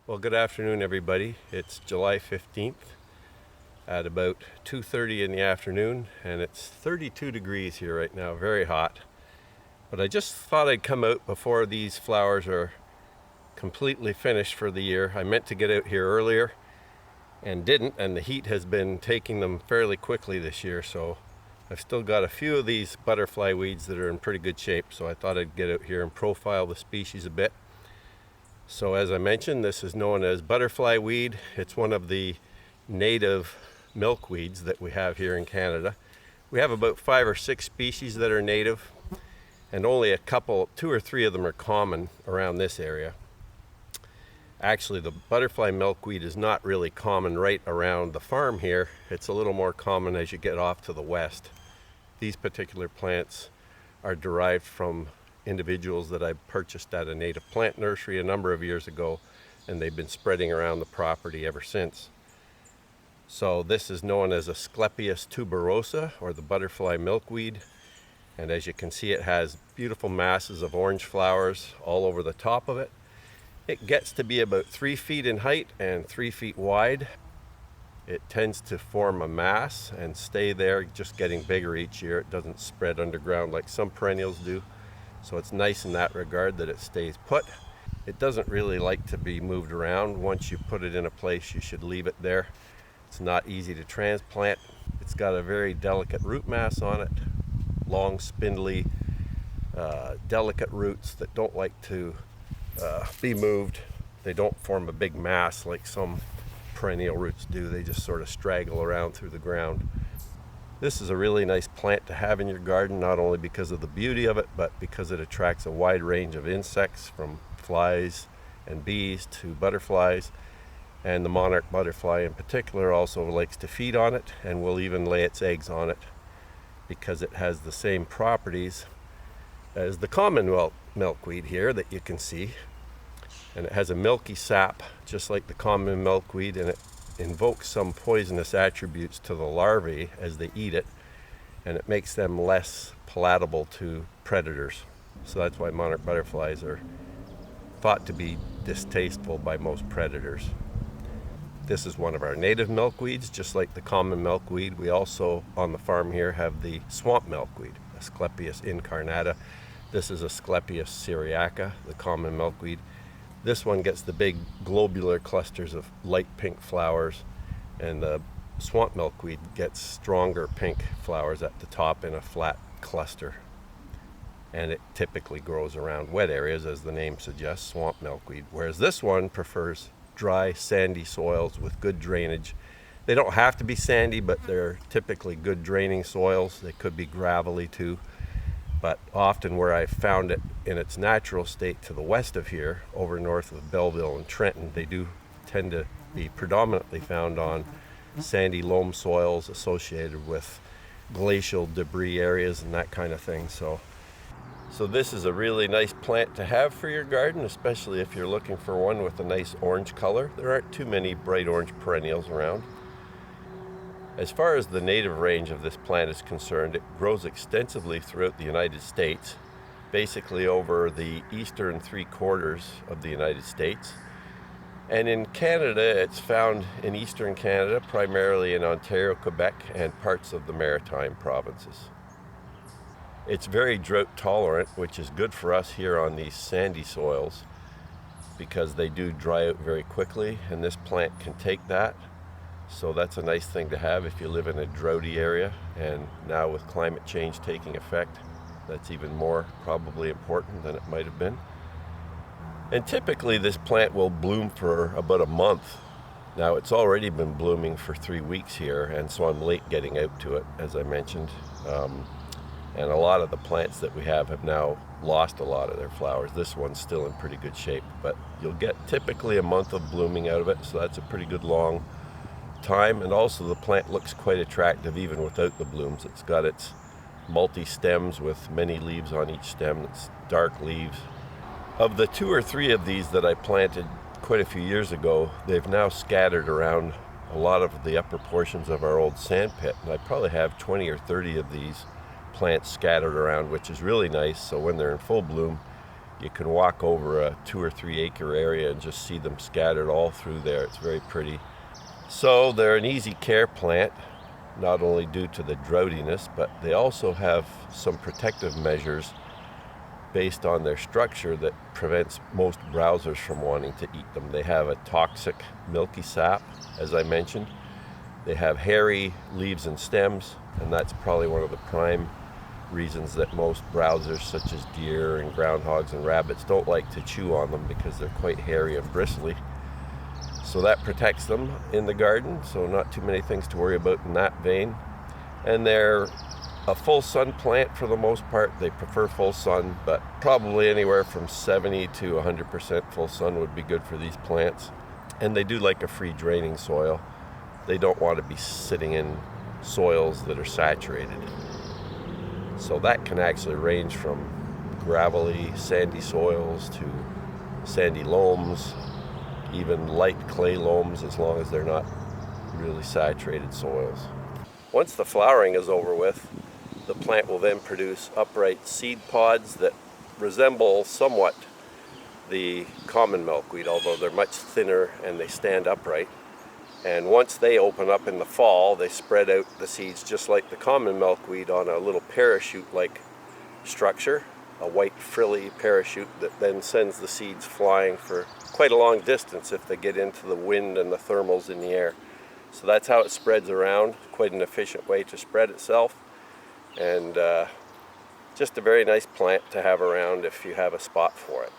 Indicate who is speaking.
Speaker 1: Well, good afternoon, everybody. It's July 15th at about 2:30 in the afternoon, and it's 32 degrees here right now, very hot. But I just thought I'd come out before these flowers are completely finished for the year. I meant to get out here earlier and didn't, and the heat has been taking them fairly quickly this year, so I've still got a few of these butterfly weeds that are in pretty good shape, so I thought I'd get out here and profile the species a bit. So as I mentioned, this is known as butterfly weed. It's one of the native milkweeds that we have here in Canada. We have about 5 or 6 species that are native, and only a couple, 2 or 3 of them are common around this area. Actually, the butterfly milkweed is not really common right around the farm here. It's a little more common as you get off to the west. These particular plants are derived from individuals that I purchased at a native plant nursery a number of years ago, and they've been spreading around the property ever since. So this is known as Asclepias tuberosa, or the butterfly milkweed, and as you can see, it has beautiful masses of orange flowers all over the top of it. It gets to be about 3 feet in height and 3 feet wide. It tends to form a mass and stay there, just getting bigger each year. It doesn't spread underground like some perennials do. So it's nice in that regard that it stays put. It doesn't really like to be moved around. Once you put it in a place, you should leave it there. It's not easy to transplant. It's got a very delicate root mass on it, long, spindly, delicate roots that don't like to be moved. They don't form a big mass like some perennial roots do. They just sort of straggle around through the ground. This is a really nice plant to have in your garden, not only because of the beauty of it, but because it attracts a wide range of insects, from flies and bees to butterflies. And the monarch butterfly in particular also likes to feed on it and will even lay its eggs on it, because it has the same properties as the common milkweed here that you can see. And it has a milky sap, just like the common milkweed, and it invokes some poisonous attributes to the larvae as they eat it, and it makes them less palatable to predators. So that's why monarch butterflies are thought to be distasteful by most predators. This is one of our native milkweeds, just like the common milkweed. We also, on the farm here, have the swamp milkweed, Asclepias incarnata. This is Asclepias syriaca, the common milkweed. This one gets the big globular clusters of light pink flowers, and the swamp milkweed gets stronger pink flowers at the top in a flat cluster. And it typically grows around wet areas, as the name suggests, swamp milkweed. Whereas this one prefers dry, sandy soils with good drainage. They don't have to be sandy, but they're typically good draining soils. They could be gravelly too. But often where I found it in its natural state to the west of here, over north of Belleville and Trenton, they do tend to be predominantly found on sandy loam soils associated with glacial debris areas and that kind of thing. So this is a really nice plant to have for your garden, especially if you're looking for one with a nice orange color. There aren't too many bright orange perennials around. As far as the native range of this plant is concerned, it grows extensively throughout the United States, basically over the eastern 3/4 of the United States. And in Canada, it's found in eastern Canada, primarily in Ontario, Quebec, and parts of the Maritime provinces. It's very drought tolerant, which is good for us here on these sandy soils, because they do dry out very quickly, and this plant can take that. So that's a nice thing to have if you live in a droughty area, and now with climate change taking effect, that's even more probably important than it might have been. And typically this plant will bloom for about a month. Now it's already been blooming for 3 weeks here, and so I'm late getting out to it, as I mentioned. And a lot of the plants that we have now lost a lot of their flowers. This one's still in pretty good shape, but you'll get typically a month of blooming out of it, so that's a pretty good long time. And also the plant looks quite attractive even without the blooms. It's got its multi-stems with many leaves on each stem. It's dark leaves. Of the 2 or 3 of these that I planted quite a few years ago, they've now scattered around a lot of the upper portions of our old sand pit, and I probably have 20 or 30 of these plants scattered around, which is really nice. So when they're in full bloom, You can walk over a 2 or 3 acre area and just see them scattered all through there. It's very pretty. So they're an easy care plant, not only due to the droughtiness, but they also have some protective measures based on their structure that prevents most browsers from wanting to eat them. They have a toxic milky sap, as I mentioned. They have hairy leaves and stems, and that's probably one of the prime reasons that most browsers, such as deer and groundhogs and rabbits, don't like to chew on them, because they're quite hairy and bristly. So that protects them in the garden, so not too many things to worry about in that vein. And they're a full sun plant for the most part. They prefer full sun, but probably anywhere from 70 to 100% full sun would be good for these plants. And they do like a free draining soil. They don't want to be sitting in soils that are saturated. So that can actually range from gravelly, sandy soils to sandy loams, even light clay loams, as long as they're not really saturated soils. Once the flowering is over with, the plant will then produce upright seed pods that resemble somewhat the common milkweed, although they're much thinner and they stand upright. And once they open up in the fall, they spread out the seeds just like the common milkweed on a little parachute-like structure, a white frilly parachute that then sends the seeds flying for quite a long distance if they get into the wind and the thermals in the air. So that's how it spreads around. Quite an efficient way to spread itself, and just a very nice plant to have around if you have a spot for it.